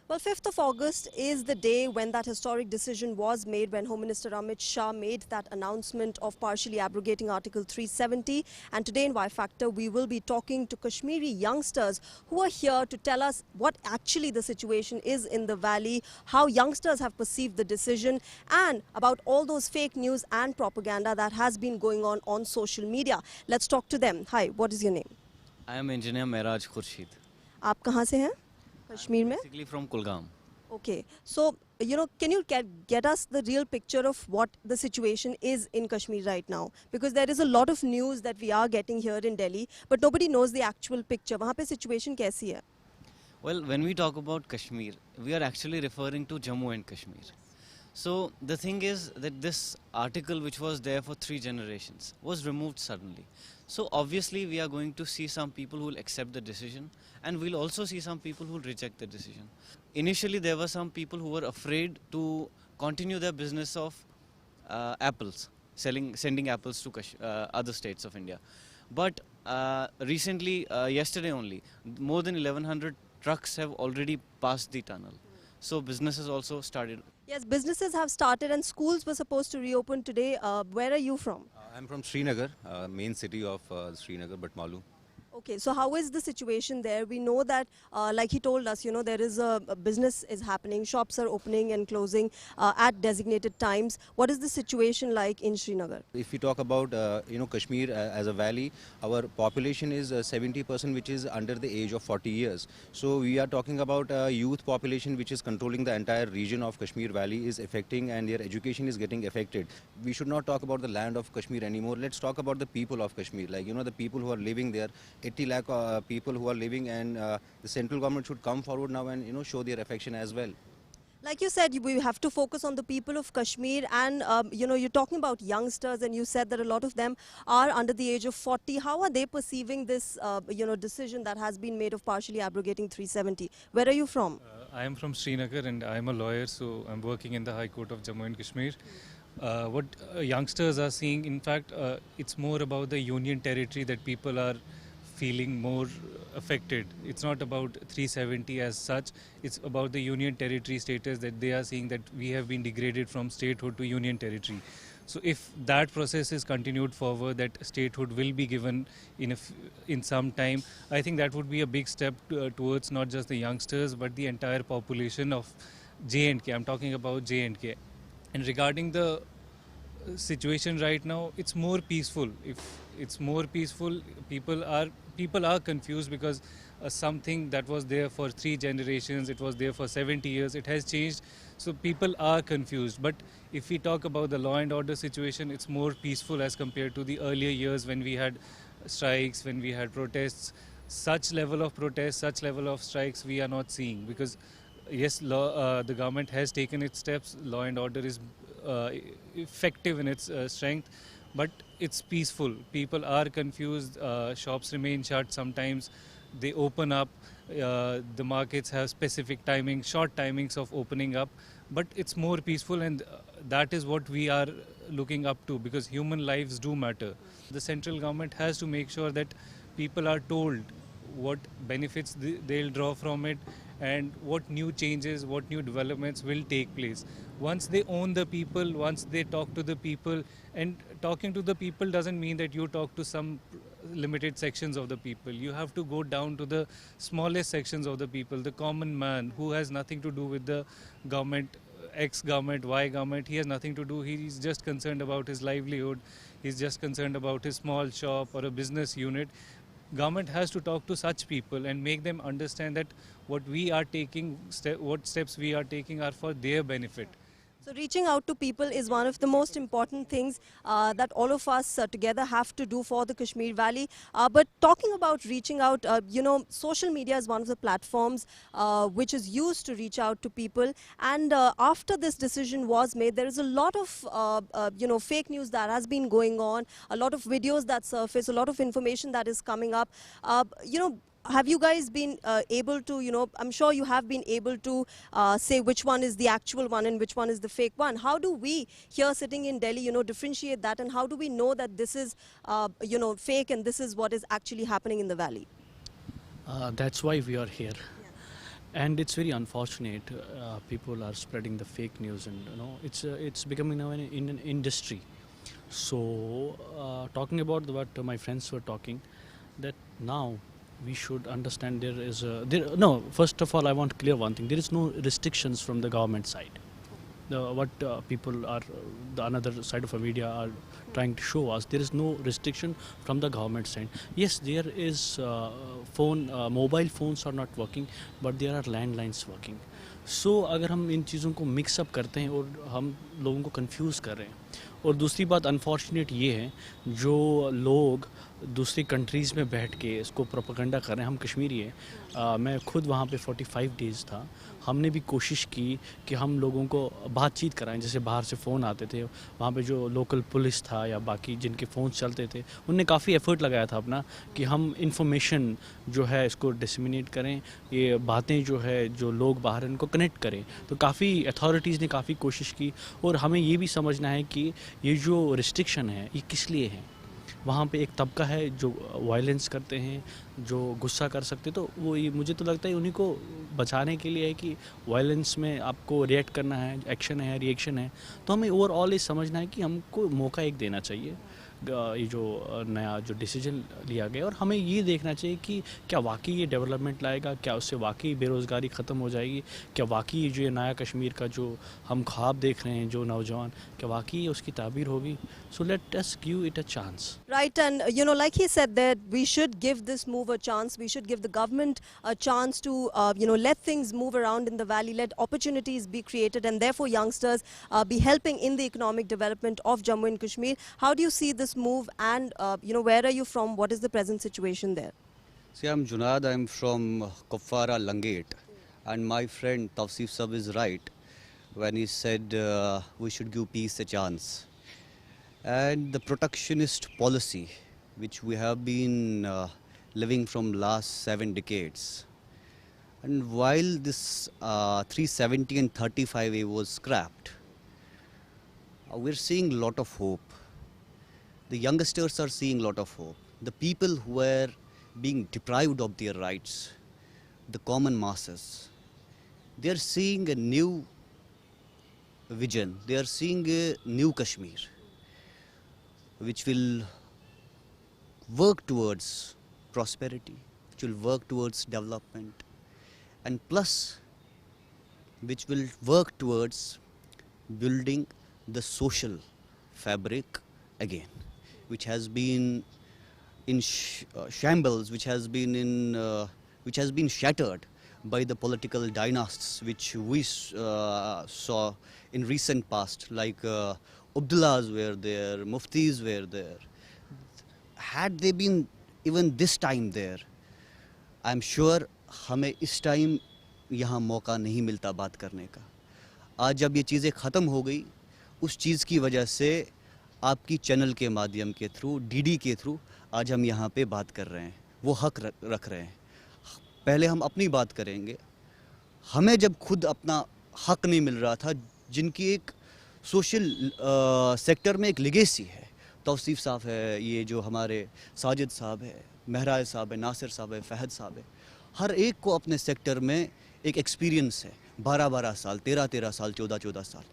Well, 5th of August is the day when that historic decision was made, when Home Minister Amit Shah made that announcement of partially abrogating Article 370. And today in Y Factor, we will be talking to Kashmiri youngsters who are here to tell us what actually the situation is in the valley, how youngsters have perceived the decision, and about all those fake news and propaganda that has been going on social media. Let's talk to them. Hi, what is your name? I am engineer Mehraj Khurshid. आप कहाँ से हैं? कश्मीर में? Basically from Kulgam. Okay, so can you get us the real picture of what the situation is in Kashmir right now? Because there is a lot of news that we are getting here in Delhi, but nobody knows the actual picture. वहाँ पे situation कैसी है? Well, when we talk about Kashmir, we are actually referring to Jammu and Kashmir. So the thing is that this article, which was there for 3 generations, was removed suddenly. So obviously we are going to see some people who will accept the decision, and we'll also see some people who will reject the decision. Initially there were some people who were afraid to continue their business of apples, sending apples to other states of India. But recently, yesterday only, more than 1100 trucks have already passed the tunnel. So businesses also started. Yes, businesses have started and schools were supposed to reopen today. Where are you from? I'm from Srinagar, main city of Srinagar, Batmalu. Okay, so how is the situation there? We know that, like he told us, there is a business is happening, shops are opening and closing at designated times. What is the situation like in Srinagar? If we talk about Kashmir as a valley, our population is 70%, which is under the age of 40 years. So we are talking about a youth population which is controlling the entire region of Kashmir Valley, is affecting, and their education is getting affected. We should not talk about the land of Kashmir anymore. Let's talk about the people of Kashmir, like the people who are living there. 80 lakh people who are living, and the central government should come forward now and show their affection as well. Like you said, we have to focus on the people of Kashmir, and you're talking about youngsters, and you said that a lot of them are under the age of 40. How are they perceiving this decision that has been made of partially abrogating 370? Where are you from? I am from Srinagar, and I am a lawyer, so I'm working in the High Court of Jammu and Kashmir. What youngsters are seeing, in fact, it's more about the union territory that people are feeling more affected. It's not about 370 as such, it's about the union territory status that they are seeing, that we have been degraded from statehood to union territory. So if that process is continued forward, that statehood will be given in some time, I think that would be a big step towards not just the youngsters but the entire population of J&K. I'm talking about J&K. And regarding the situation right now, it's more peaceful. If it's more peaceful, people are confused, because something that was there for 3 generations, it was there for 70 years, it has changed. So people are confused. But if we talk about the law and order situation, it's more peaceful as compared to the earlier years when we had strikes, when we had protests. Such level of protests, such level of strikes we are not seeing, because yes, the government has taken its steps, law and order is effective in its strength, but it's peaceful. People are confused, shops remain shut sometimes, they open up, the markets have specific timings, short timings of opening up, but it's more peaceful, and that is what we are looking up to, because human lives do matter. The central government has to make sure that people are told what benefits they'll draw from it, and what new changes, what new developments will take place. Once they own the people, once they talk to the people, and talking to the people doesn't mean that you talk to some limited sections of the people. You have to go down to the smallest sections of the people, the common man who has nothing to do with the government, X government, Y government. He has nothing to do. He's just concerned about his livelihood. He's just concerned about his small shop or a business unit. Government has to talk to such people and make them understand that what we are taking, what steps we are taking are for their benefit. So reaching out to people is one of the most important things that all of us together have to do for the Kashmir Valley. But talking about reaching out, social media is one of the platforms which is used to reach out to people. And after this decision was made, there is a lot of, fake news that has been going on, a lot of videos that surface, a lot of information that is coming up. Have you guys been able to, I'm sure you have been able to say which one is the actual one and which one is the fake one. How do we here sitting in Delhi, differentiate that, and how do we know that this is, fake and this is what is actually happening in the valley? That's why we are here. and it's very unfortunate. People are spreading the fake news, and it's becoming now an industry. So talking about what my friends were talking, that now we should understand there is no. First of all, I want to clear one thing: there is no restrictions from the government side. What people are, the another side of a media are trying to show us, there is no restriction from the government side. Yes, there is mobile phones are not working, but there are landlines working. So अगर हम इन चीज़ों को mix up करते हैं और हम लोगों को कंफ्यूज कर रहे हैं, और दूसरी बात अनफॉर्चुनेट ये है जो लोग दूसरी कंट्रीज़ में बैठ के इसको प्रोपेगेंडा कर रहे हैं. हम कश्मीरी हैं, मैं खुद वहाँ पे 45 डेज़ था. हमने भी कोशिश की कि हम लोगों को बातचीत कराएं. जैसे बाहर से फ़ोन आते थे, वहाँ पे जो लोकल पुलिस था या बाकी जिनके फ़ोन चलते थे, उनने काफ़ी एफ़र्ट लगाया था अपना कि हम इंफॉर्मेशन जो है इसको डिसमिनेट करें, ये बातें जो है जो लोग बाहर इनको कनेक्ट करें. तो काफ़ी अथॉरिटीज़ ने काफ़ी कोशिश की, और हमें ये भी समझना है कि ये जो रिस्ट्रिक्शन है ये किस लिए है. वहाँ पे एक तबका है जो वायलेंस करते हैं, जो गुस्सा कर सकते, तो वो ये मुझे तो लगता है उन्हीं को बचाने के लिए है कि वायलेंस में आपको रिएक्ट करना है, एक्शन है, रिएक्शन है. तो हमें ओवरऑल ये समझना है कि हमको मौका एक देना चाहिए. ये जो नया जो डिसीजन लिया गया, और हमें ये देखना चाहिए कि क्या वाकई ये डेवलपमेंट लाएगा, क्या उससे वाकई बेरोज़गारी ख़त्म हो जाएगी, क्या वाकई जो ये नया कश्मीर का जो हम ख्वाब देख रहे हैं जो नौजवान, क्या वाकई उसकी ताबीर होगी. So let us give it a chance. Right, and like he said that we should give this move a chance. We should give the government a chance to, let things move around in the valley, let opportunities be created, and therefore youngsters be helping in the economic development of Jammu and Kashmir. How do you see this move, and where are you from? What is the present situation there? See, I'm Junaid. I'm from Kupwara, Langate, and my friend Tawseef Sab is right when he said we should give peace a chance. And the protectionist policy, which we have been living from last 7 decades, and while this 370 and 35A was scrapped, we're seeing a lot of hope. The youngsters are seeing a lot of hope. The people who were being deprived of their rights, the common masses, they are seeing a new vision. They are seeing a new Kashmir, which will work towards prosperity, which will work towards development, and plus which will work towards building the social fabric again, which has been in shambles, which has been shattered by the political dynasts which we saw in recent past, like Abdullahs were there, Muftis were there. Had they been even this time there, I'm sure हमें इस time यहाँ मौका नहीं मिलता बात करने का. आज जब ये चीज़ें ख़त्म हो गई, उस चीज़ की वजह से आपकी चैनल के माध्यम के थ्रू, डीडी के थ्रू आज हम यहाँ पे बात कर रहे हैं, वो हक रख रहे हैं. पहले हम अपनी बात करेंगे. हमें जब खुद अपना हक नहीं मिल रहा था, जिनकी एक सोशल सेक्टर में एक लिगेसी है, तौसीफ साहब है, ये जो हमारे साजिद साहब है, महराज साहब है, नासिर साहब है, फहद साहब है, हर एक को अपने सेक्टर में एक एक्सपीरियंस है. 12-12 साल, 13-13 साल, 14-14 साल.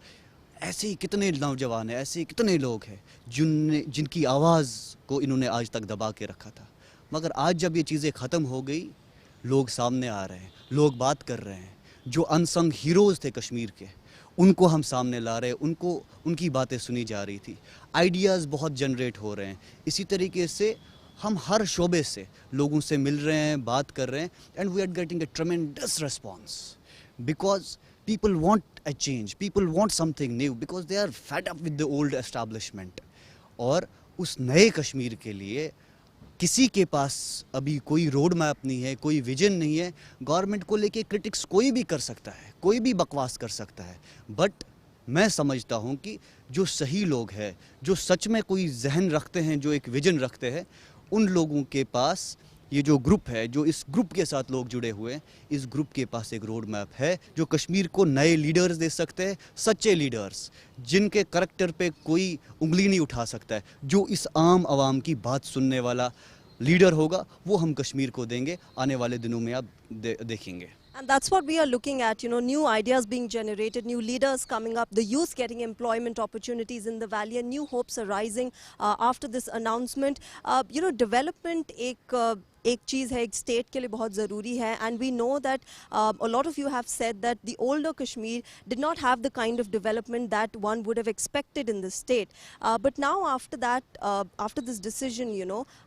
ऐसे ही कितने नौजवान हैं, ऐसे ही कितने लोग हैं जिनकी आवाज़ को इन्होंने आज तक दबा के रखा था. मगर आज जब ये चीज़ें ख़त्म हो गई, लोग सामने आ रहे हैं, लोग बात कर रहे हैं. जो अनसंग हीरोज़ थे कश्मीर के, उनको हम सामने ला रहे हैं, उनकी बातें सुनी जा रही थी. आइडियाज़ बहुत जनरेट हो रहे हैं. इसी तरीके से हम हर शोबे से लोगों से मिल रहे हैं, बात कर रहे हैं, and we are getting a tremendous response because people want a change, people want something new, because they are fed up with the old establishment. और उस नए कश्मीर के लिए किसी के पास अभी कोई रोड मैप नहीं है, कोई विजन नहीं है. गवर्नमेंट को लेके क्रिटिक्स कोई भी कर सकता है, कोई भी बकवास कर सकता है, बट मैं समझता हूँ कि जो सही लोग हैं, जो सच में कोई जहन रखते हैं, जो एक विजन रखते हैं, उन लोगों के पास ये जो ग्रुप है, जो इस ग्रुप के साथ लोग जुड़े हुए हैं, इस ग्रुप के पास एक रोड मैप है जो कश्मीर को नए लीडर्स दे सकते हैं, सच्चे लीडर्स जिनके करैक्टर पे कोई उंगली नहीं उठा सकता है. जो इस आम आवाम की बात सुनने वाला लीडर होगा, वो हम कश्मीर को देंगे. आने वाले दिनों में आप देखेंगे. And that's what we are looking at, new ideas being generated, new leaders coming up, the youth getting employment opportunities in the valley, and new hopes arising after this announcement. Development एक चीज़ है, एक state के लिए बहुत ज़रूरी है, and we know that a lot of you have said that the older Kashmir did not have the kind of development that one would have expected in the state. But now after that, after this decision,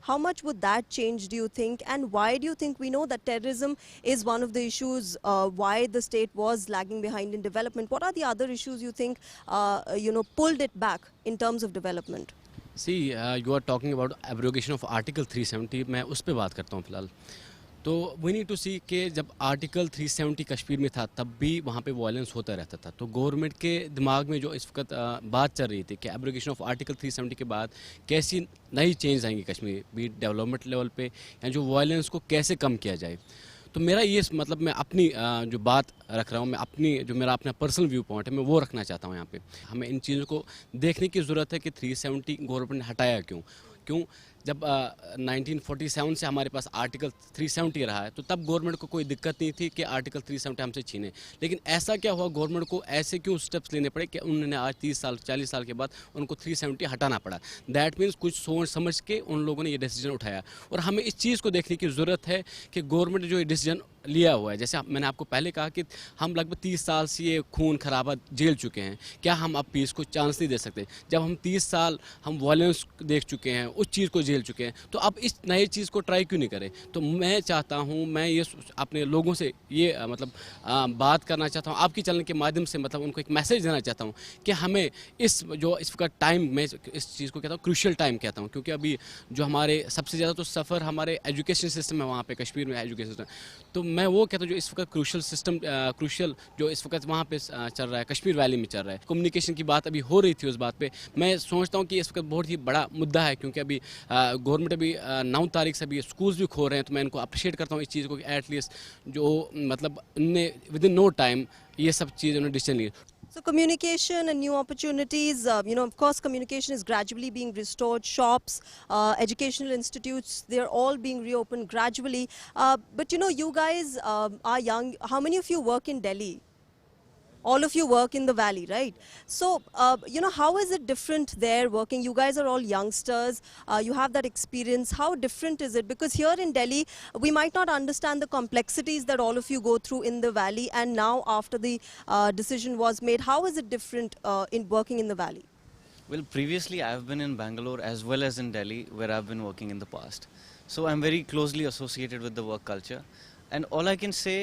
how much would that change, do you think? And why do you think? We know that terrorism is one of the issues why the state was lagging behind in development. What are the other issues you think, pulled it back in terms of development? See you are talking about abrogation of article 370. मैं उस पर बात करता हूँ फ़िलहाल. तो we need to सी कि जब आर्टिकल 370 कश्मीर में था तब भी वहाँ पे वायलेंस होता रहता था. तो गवर्नमेंट के दिमाग में जो इस वक्त बात चल रही थी कि एब्रोगेशन ऑफ आर्टिकल 370 के बाद कैसी नई चेंज आएंगी कश्मीर, भी डेवलपमेंट लेवल पे, या जो वायलेंस को कैसे कम किया जाए. तो मेरा ये मतलब मैं अपनी जो बात रख रहा हूँ, मैं अपनी जो मेरा अपना पर्सनल व्यू पॉइंट है मैं वो रखना चाहता हूँ यहाँ पे. हमें इन चीज़ों को देखने की ज़रूरत है कि 370 गवर्नमेंट ने हटाया क्यों. जब 1947 से हमारे पास आर्टिकल 370 रहा है तो तब गवर्नमेंट को कोई दिक्कत नहीं थी कि आर्टिकल 370 हमसे छीने. लेकिन ऐसा क्या हुआ, गवर्नमेंट को ऐसे क्यों स्टेप्स लेने पड़े कि उन्होंने आज 30 साल 40 साल के बाद उनको 370 हटाना पड़ा. दैट मीन्स कुछ सोच समझ के उन लोगों ने ये डिसीजन उठाया. और हमें इस चीज़ को देखने की ज़रूरत है कि गवर्नमेंट जो ये डिसीजन लिया हुआ है, जैसे मैंने आपको पहले कहा कि हम लगभग 30 साल से ये खून खराबा झेल चुके हैं, क्या हम अब पीस को चांस नहीं दे सकते? जब हम 30 साल हम वायलेंस देख चुके हैं, उस चीज़ को झेल चुके हैं, तो अब इस नई चीज़ को ट्राई क्यों नहीं करें? तो मैं चाहता हूँ, मैं ये अपने लोगों से ये बात करना चाहता हूँ आपकी चैनल के माध्यम से, मतलब उनको एक मैसेज देना चाहता हूँ कि हमें इस वक्त टाइम, मैं इस चीज़ को कहता हूँ क्रूशियल टाइम कहता हूँ, क्योंकि अभी जो हमारे सबसे ज़्यादा तो सफ़र हमारे एजुकेशन सिस्टम है वहाँ पे कश्मीर में एजुकेशन सिस्टम. तो मैं वो कहता हूँ जो इस वक्त क्रूशियल जो इस वक्त वहाँ पे चल रहा है, कश्मीर वैली में चल रहा है. कम्युनिकेशन की बात अभी हो रही थी, उस बात पे मैं सोचता हूँ कि इस वक्त बहुत ही बड़ा मुद्दा है, क्योंकि अभी गवर्नमेंट अभी 9 तारीख से अभी स्कूल्स भी खोल रहे हैं. तो मैं इनको अप्रिशिएट करता हूँ इस चीज़ को कि एटलीस्ट जो मतलब उनने विद इन नो टाइम ये सब चीज़ उन्होंने डिसीजन ली. So communication and new opportunities, of course, communication is gradually being restored. Shops, educational institutes, they're all being reopened gradually. But you guys are young. How many of you work in Delhi? All of you work in the valley, right? So, how is it different there working? You guys are all youngsters. You have that experience. How different is it? Because here in Delhi, we might not understand the complexities that all of you go through in the valley. And now, after the decision was made, how is it different in working in the valley? Well, previously I've been in Bangalore as well as in Delhi, where I've been working in the past. So I'm very closely associated with the work culture. And all I can say,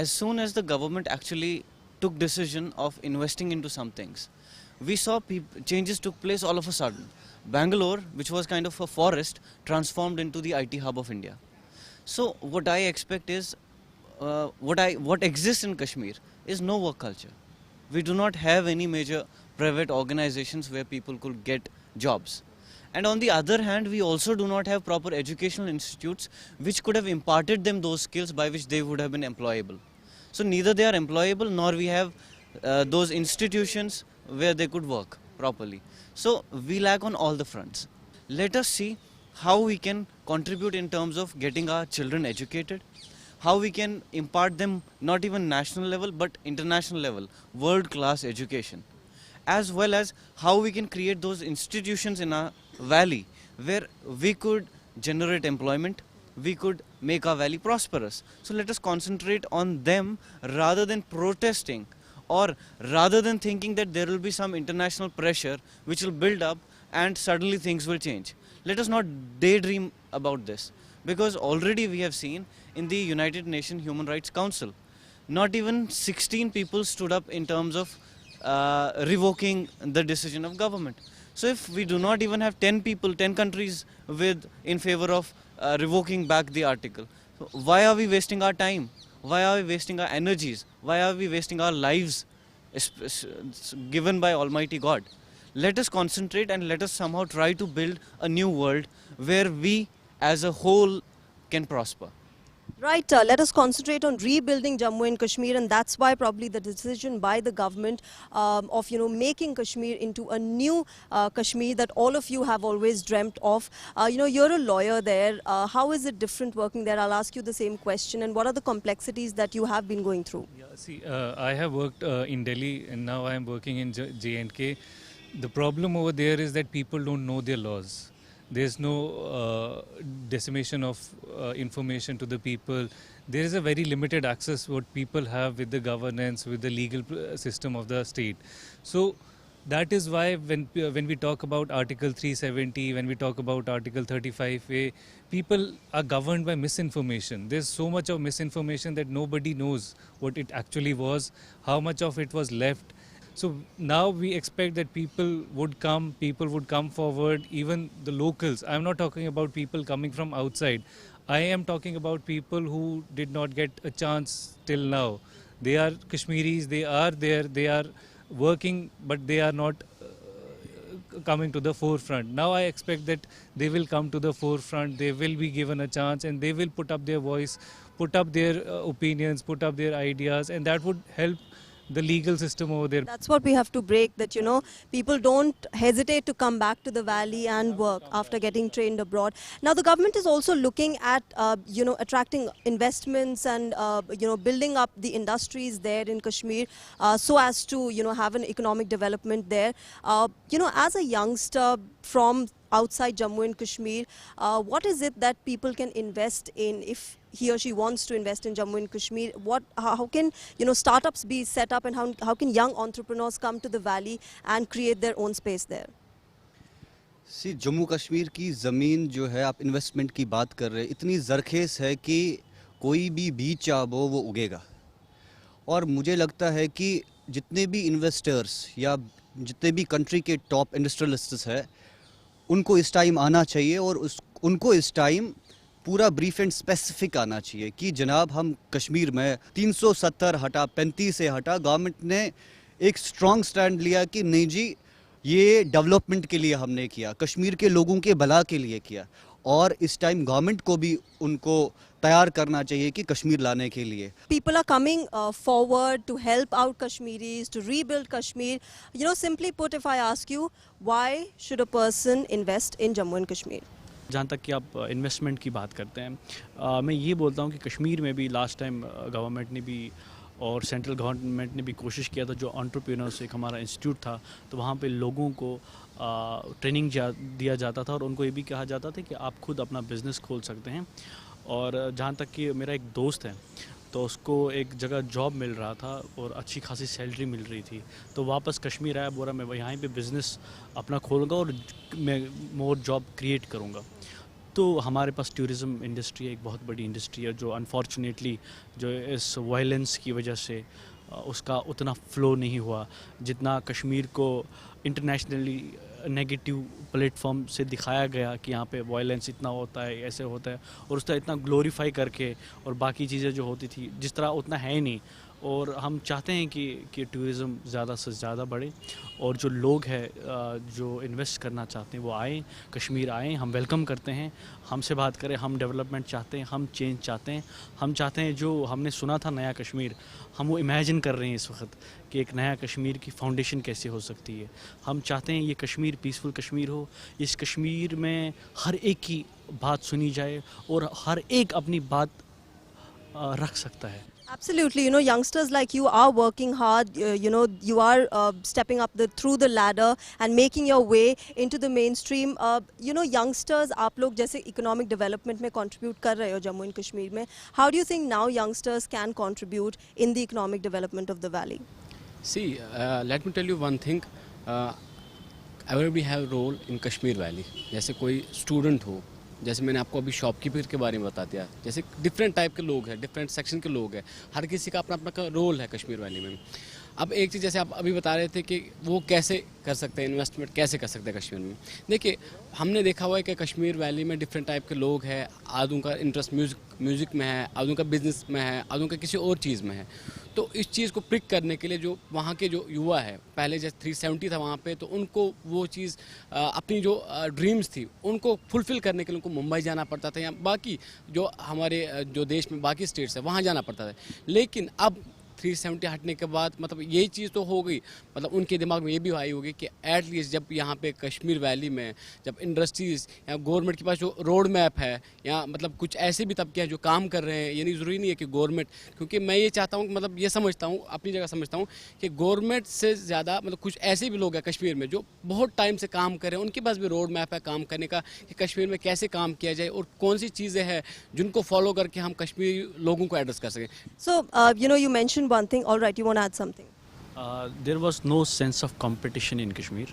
as soon as the government actually took decision of investing into some things, we saw changes took place all of a sudden. Bangalore, which was kind of a forest, transformed into the IT hub of India. So what I expect is, what exists in Kashmir is no work culture. We do not have any major private organizations where people could get jobs. And on the other hand, we also do not have proper educational institutes which could have imparted them those skills by which they would have been employable. So neither they are employable, nor we have those institutions where they could work properly. So we lack on all the fronts. Let us see how we can contribute in terms of getting our children educated, how we can impart them not even national level but international level, world-class education, as well as how we can create those institutions in our valley where we could generate employment, we could make our valley prosperous. So let us concentrate on them rather than protesting, or rather than thinking that there will be some international pressure which will build up and suddenly things will change. Let us not daydream about this, because already we have seen in the United Nations Human Rights Council, not even 16 people stood up in terms of revoking the decision of government. So if we do not even have 10 people, 10 countries in favor of revoking back the article, so why are we wasting our time? Why are we wasting our energies? Why are we wasting our lives given by Almighty God? Let us concentrate and let us somehow try to build a new world where we as a whole can prosper. Right, let us concentrate on rebuilding Jammu and Kashmir, and that's why probably the decision by the government of making Kashmir into a new Kashmir that all of you have always dreamt of. You're a lawyer there. How is it different working there? I'll ask you the same question. And what are the complexities that you have been going through? Yeah, see, I have worked in Delhi and now I am working in J&K. The problem over there is that people don't know their laws. There's no dissemination of information to the people. There is a very limited access what people have with the governance, with the legal system of the state. So that is why when we talk about Article 370, when we talk about Article 35A, people are governed by misinformation. There's so much of misinformation that nobody knows what it actually was, how much of it was left. So now we expect that people would come forward, even the locals. I'm not talking about people coming from outside. I am talking about people who did not get a chance till now. They are Kashmiris, they are there, they are working, but they are not coming to the forefront. Now I expect that they will come to the forefront, they will be given a chance and they will put up their voice, put up their opinions, put up their ideas, and that would help the legal system over there. That's what we have to break, that people don't hesitate to come back to the valley and work after getting trained abroad. Now the government is also looking at attracting investments and building up the industries there in Kashmir so as to have an economic development there. As a youngster from outside Jammu and Kashmir, what is it that people can invest in if he or she wants to invest in Jammu and Kashmir? How can startups be set up, and how can young entrepreneurs come to the valley and create their own space there? सी जम्मू कश्मीर की ज़मीन जो है, आप investment की बात कर रहे हैं, इतनी ज़रखेज़ है कि कोई भी बीज चाह वो उगेगा. और मुझे लगता है कि जितने भी इन्वेस्टर्स या जितने भी कंट्री के टॉप इंडस्ट्रियलिस्ट्स हैं, उनको इस टाइम आना चाहिए और उनको इस टाइम पूरा ब्रीफ एंड स्पेसिफिक आना चाहिए कि जनाब हम कश्मीर में 370 हटा, 35 से हटा. गवर्नमेंट ने एक स्ट्रॉन्ग स्टैंड लिया कि नहीं जी, ये डेवलपमेंट के लिए हमने किया, कश्मीर के लोगों के भला के लिए किया. और इस टाइम गवर्नमेंट को भी उनको तैयार करना चाहिए कि कश्मीर लाने के लिए. People are coming forward to help out Kashmiris, to rebuild Kashmir. Simply put, if I ask you, why should a person invest in Jammu and Kashmir? जहाँ तक कि आप इन्वेस्टमेंट की बात करते हैं, मैं ये बोलता हूँ कि कश्मीर में भी लास्ट टाइम गवर्नमेंट ने भी और सेंट्रल गवर्नमेंट ने भी कोशिश किया था. जो एंटरप्रेन्योर्स एक हमारा इंस्टीट्यूट था, तो वहाँ पे लोगों को ट्रेनिंग दिया जाता था और उनको ये भी कहा जाता था कि आप खुद अपना बिज़नेस खोल सकते हैं. और जहाँ तक कि मेरा एक दोस्त है, तो उसको एक जगह जॉब मिल रहा था और अच्छी खासी सैलरी मिल रही थी, तो वापस कश्मीर आया, बोला मैं यहाँ पे बिज़नेस अपना खोलूँगा और मैं मोर जॉब क्रिएट करूँगा. तो हमारे पास टूरिज़म इंडस्ट्री एक बहुत बड़ी इंडस्ट्री है, जो अनफॉर्चुनेटली जो इस वायलेंस की वजह से उसका उतना फ्लो नहीं हुआ जितना कश्मीर को इंटरनेशनली नेगेटिव प्लेटफॉर्म से दिखाया गया कि यहाँ पे वायलेंस इतना होता है, ऐसे होता है, और उसका इतना ग्लोरीफाई करके और बाकी चीज़ें जो होती थी जिस तरह उतना है ही नहीं. और हम चाहते हैं कि टूरिज़म ज़्यादा से ज़्यादा बढ़े और जो लोग हैं जो इन्वेस्ट करना चाहते हैं वो आएँ, कश्मीर आएँ. हम वेलकम करते हैं, हमसे बात करें. हम डेवलपमेंट चाहते हैं, हम चेंज चाहते हैं. हम चाहते हैं जो हमने सुना था नया कश्मीर, हम वो इमेजिन कर रहे हैं इस वक्त कि एक नया कश्मीर की फाउंडेशन कैसे हो सकती है. हम चाहते हैं ये कश्मीर पीसफुल कश्मीर हो, इस कश्मीर में हर एक की बात सुनी जाए और हर एक अपनी बात रख सकता है. Absolutely. Youngsters like you are working hard. You are stepping up through the ladder and making your way into the mainstream. Youngsters, आप लोग जैसे economic development में contribute कर रहे हो जम्मू and कश्मीर में. How do you think now youngsters can contribute in the economic development of the valley? See, let me tell you one thing. Everybody have role in Kashmir Valley. जैसे कोई student हो, जैसे मैंने आपको अभी शॉपकीपर के बारे में बता दिया, जैसे डिफरेंट टाइप के लोग हैं, डिफरेंट सेक्शन के लोग हैं, हर किसी का अपना अपना रोल है कश्मीर वैली में. अब एक चीज़ जैसे आप अभी बता रहे थे कि वो कैसे कर सकते हैं, इन्वेस्टमेंट कैसे कर सकते हैं कश्मीर में। देखिए, हमने देखा हुआ है कि कश्मीर वैली में डिफरेंट टाइप के लोग हैं, आधों का इंटरेस्ट म्यूज़िक में है, आधों का बिजनेस में है, आधों का किसी और चीज़ में है। तो इस चीज़ को पिक करने के लिए जो वहाँ के जो युवा है, पहले जैसे 370 था वहाँ पे, तो उनको वो चीज़ अपनी जो ड्रीम्स थी उनको फुलफ़िल करने के लिए उनको मुंबई जाना पड़ता था, या बाकी जो हमारे जो देश में बाकी स्टेट्स है वहाँ जाना पड़ता था। लेकिन अब 370 हटने के बाद मतलब यही चीज़ तो हो गई, मतलब उनके दिमाग में ये भी आई होगी कि एटलीस्ट जब यहाँ पे कश्मीर वैली में जब इंडस्ट्रीज़ या गवर्नमेंट के पास जो रोड मैप है, या मतलब कुछ ऐसे भी तबके हैं जो काम कर रहे हैं, ये नहीं ज़रूरी नहीं है कि गवर्नमेंट, क्योंकि मैं ये चाहता हूँ, मतलब ये समझता हूँ, अपनी जगह समझता हूँ कि गवर्नमेंट से ज़्यादा मतलब कुछ ऐसे भी लोग हैं कश्मीर में जो बहुत टाइम से काम कर रहे हैं, उनके पास भी रोड मैप है काम करने का कि कश्मीर में कैसे काम किया जाए और कौन सी चीज़ें हैं जिनको फॉलो करके हम कश्मीरी लोगों को एड्रेस कर सकें। So, you mentioned one thing. All right, you want to add something? There was no sense of competition in Kashmir.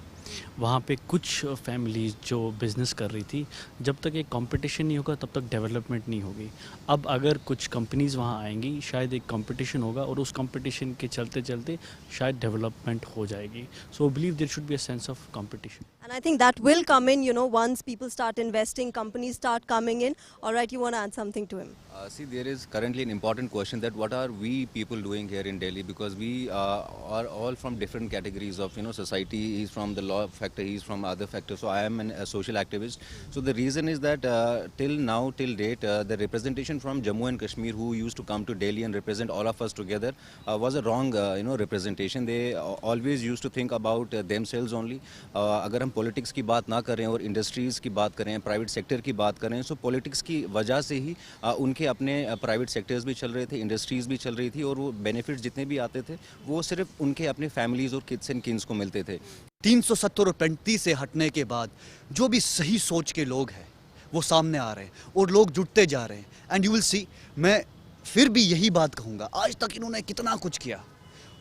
वहाँ पे कुछ फैमिलीज जो बिज़नेस कर रही थी, जब तक एक कंपटीशन नहीं होगा तब तक डेवलपमेंट नहीं होगी। अब अगर कुछ कंपनीज़ वहाँ आएंगी, शायद एक कंपटीशन होगा और उस कंपटीशन के चलते चलते शायद डेवलपमेंट हो जाएगी। So believe there should be a sense of competition. And I think that will come in, once people start investing, companies start coming in. All right, you want to add something to him? See, there is currently an important question that what are we people doing here in Delhi, because we are all from different categories of society. He's from the law factor, he's from other factors. So I am a social activist. So the reason is that till date, the representation from Jammu and Kashmir who used to come to Delhi and represent all of us together was a wrong representation. They always used to think about themselves only. अगर हम politics की बात ना करें और industries की बात करें, प्राइवेट सेक्टर की बात करें, सो पॉलिटिक्स की वजह से ही उनके अपने प्राइवेट सेक्टर्स भी चल रहे थे, इंडस्ट्रीज़ भी चल रही थी, और वो बेनिफिट्स जितने भी आते थे वो सिर्फ उनके अपने फैमिलीज़ और किड्स एंड किन्स को मिलते थे। 370 और 35 से हटने के बाद जो भी सही सोच के लोग हैं वो सामने आ रहे हैं और लोग जुटते जा रहे हैं। एंड यू विल सी, मैं फिर भी यही बात कहूँगा, आज तक इन्होंने कितना कुछ किया।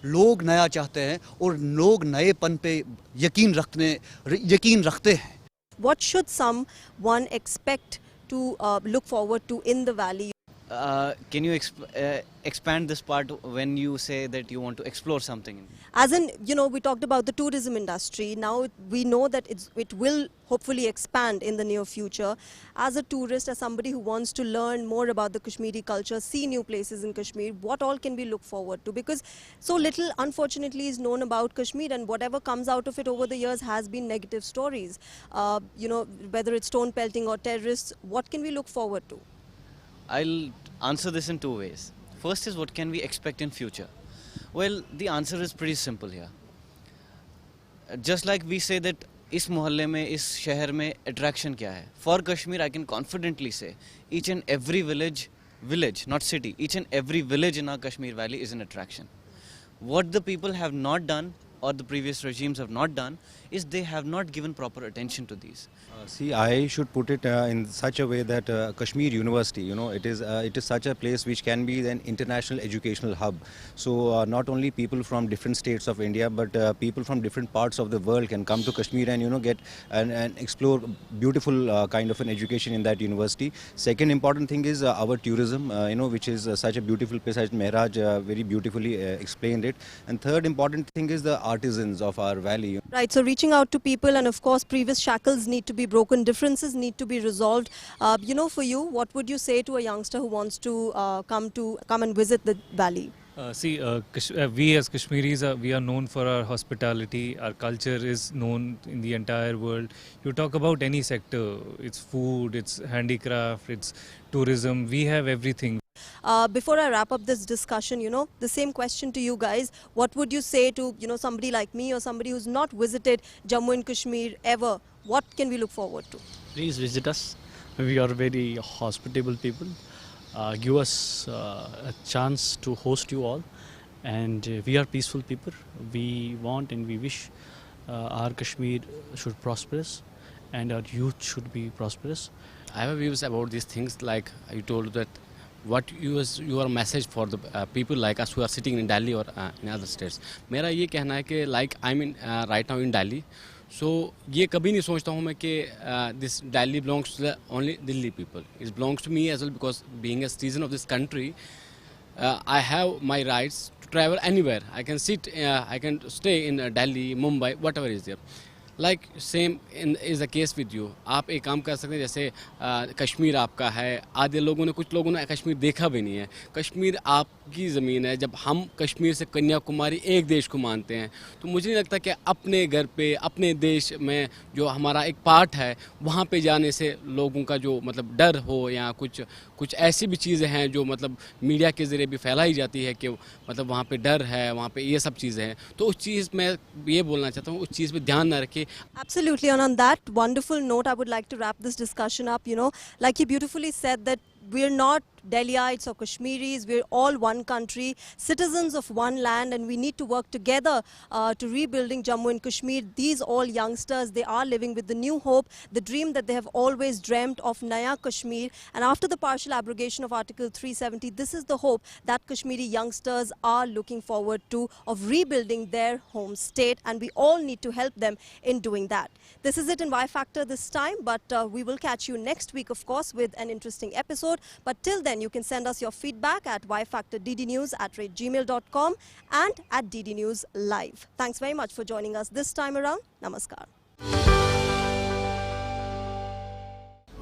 लोग नया चाहते हैं और लोग नएपन पे यकीन रखते हैं। What should someone expect to look forward to in the valley? Can you expand this part when you say that you want to explore something? As in, we talked about the tourism industry. Now we know that it will hopefully expand in the near future. As a tourist, as somebody who wants to learn more about the Kashmiri culture, see new places in Kashmir, what all can we look forward to? Because so little, unfortunately, is known about Kashmir, and whatever comes out of it over the years has been negative stories. Whether it's stone pelting or terrorists, what can we look forward to? I'll answer this in two ways. First is, what can we expect in future? Well, the answer is pretty simple here. Just like we say that इस मोहल्ले में, इस शहर में attraction क्या है? For Kashmir, I can confidently say each and every village, not city, each and every village in our Kashmir Valley is an attraction. What the people have not done, or the previous regimes have not done, is they have not given proper attention to these. See, I should put it in such a way that Kashmir University, it is such a place which can be an international educational hub. So not only people from different states of India, but people from different parts of the world can come to Kashmir and get and explore beautiful kind of an education in that university. Second important thing is our tourism, which is such a beautiful place, as Mehraj very beautifully explained it. And third important thing is the artisans of our valley. Right, so reaching out to people, and of course previous shackles need to be broken, differences need to be resolved. For you, what would you say to a youngster who wants to come and visit the valley? We as Kashmiris, we are known for our hospitality. Our culture is known in the entire world. You talk about any sector, it's food, it's handicraft, it's tourism, we have everything. Before I wrap up this discussion, the same question to you guys. What would you say to, somebody like me or somebody who's not visited Jammu and Kashmir ever? What can we look forward to? Please visit us. We are very hospitable people. Give us a chance to host you all. And we are peaceful people. We want and we wish our Kashmir should prosperous and our youth should be prosperous. I have views about these things, like you told that what your message for the people like us who are sitting in Delhi or in other states. मेरा ये कहना है कि like I'm in right now in Delhi, so ये कभी नहीं सोचता हूँ मैं कि this Delhi belongs to the only Delhi people. It belongs to me as well, because being a citizen of this country, I have my rights to travel anywhere. I can sit, I can stay in Delhi, Mumbai, whatever is there. Like same is the case with you. आप एक काम कर सकते हैं, जैसे कश्मीर आपका है, आधे लोगों ने, कुछ लोगों ने कश्मीर देखा भी नहीं है. कश्मीर आपकी ज़मीन है. जब हम कश्मीर से कन्याकुमारी एक देश को मानते हैं, तो मुझे नहीं लगता कि अपने घर पे, अपने देश में जो हमारा एक पार्ट है, वहाँ पे जाने से लोगों का जो मतलब डर हो, या कुछ ऐसी भी चीज़ें हैं जो मतलब मीडिया के ज़रिए भी फैलाई जाती है कि मतलब वहाँ पे डर है, वहाँ पे ये सब चीज़ें हैं. तो उस चीज़ में ये बोलना चाहता हूँ, उस चीज़ पे ध्यान न रखें. Absolutely. And on that wonderful note, I would like to wrap this discussion up. You know, like you beautifully said, that we're not Delhiites or Kashmiris, we're all one country, citizens of one land, and we need to work together to rebuilding Jammu and Kashmir. These all youngsters, they are living with the new hope, the dream that they have always dreamt of Naya Kashmir. And after the partial abrogation of Article 370, this is the hope that Kashmiri youngsters are looking forward to, of rebuilding their home state, and we all need to help them in doing that. This is it in Y Factor this time, but we will catch you next week, of course, with an interesting episode. But till then, you can send us your feedback at yfactorddnews@gmail.com and at DD News Live. Thanks very much for joining us this time around. Namaskar.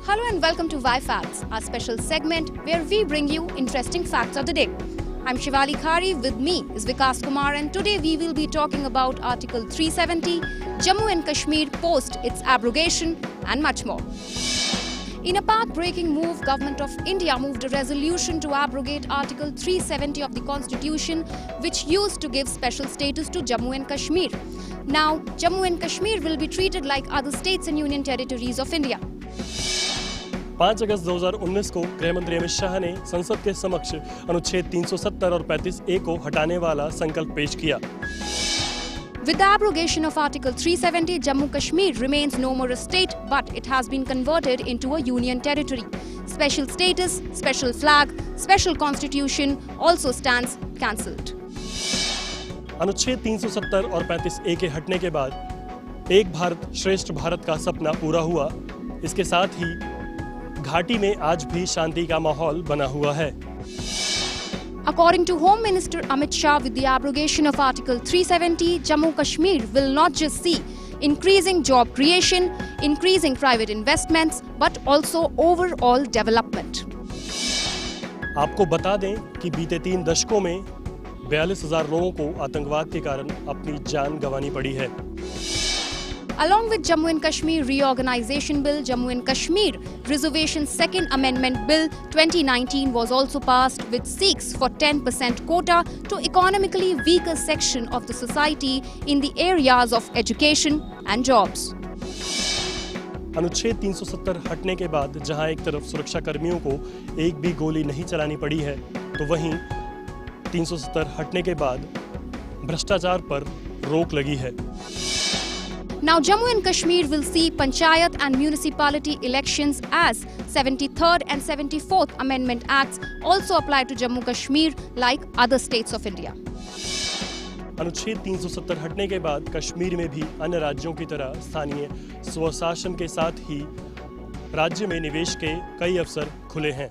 Hello and welcome to Y Facts, our special segment where we bring you interesting facts of the day. I'm Shivali Khari, with me is Vikas Kumar, and today we will be talking about Article 370, Jammu and Kashmir post its abrogation, and much more. In a path-breaking move, Government of India moved a resolution to abrogate Article 370 of the Constitution, which used to give special status to Jammu and Kashmir. Now, Jammu and Kashmir will be treated like other states and union territories of India. 5 अगस्त 2019 को गृह मंत्री अमित शाह ने संसद के समक्ष अनुच्छेद 370 और 35A को हटाने वाला संकल्प पेश किया. With the abrogation of Article 370, Jammu Kashmir remains no more a state, but it has been converted into a union territory. Special status, special flag, special constitution also stands cancelled. अनुच्छेद 370 और 35A के हटने के बाद एक भारत श्रेष्ठ भारत का सपना पूरा हुआ. इसके साथ ही घाटी में आज भी शांति का माहौल बना हुआ है. According to Home Minister Amit Shah, with the abrogation of Article 370, Jammu Kashmir will not just see increasing job creation, increasing private investments, but also overall development. आपको बता दें कि बीते 3 दशकों में 42,000 लोगों को आतंकवाद के कारण अपनी जान गंवानी पड़ी है. Along with Jammu and Kashmir Reorganization Bill, Jammu and Kashmir Reservation Second Amendment Bill 2019 was also passed, which seeks for 10% quota to economically weaker section of the society in the areas of education and jobs. अनुच्छेद 370 हटने के बाद जहां एक तरफ सुरक्षा कर्मियों को एक भी गोली नहीं चलानी पड़ी है, तो वहीं 370 हटने के बाद भ्रष्टाचार पर रोक लगी है. Now, Jammu and Kashmir will see Panchayat and Municipality elections as 73rd and 74th Amendment Acts also apply to Jammu Kashmir like other states of India. अनुच्छेद 370 हटने के बाद कश्मीर में भी अन्य राज्यों की तरह स्थानीय स्वशासन के साथ ही राज्य में निवेश के कई अवसर खुले हैं.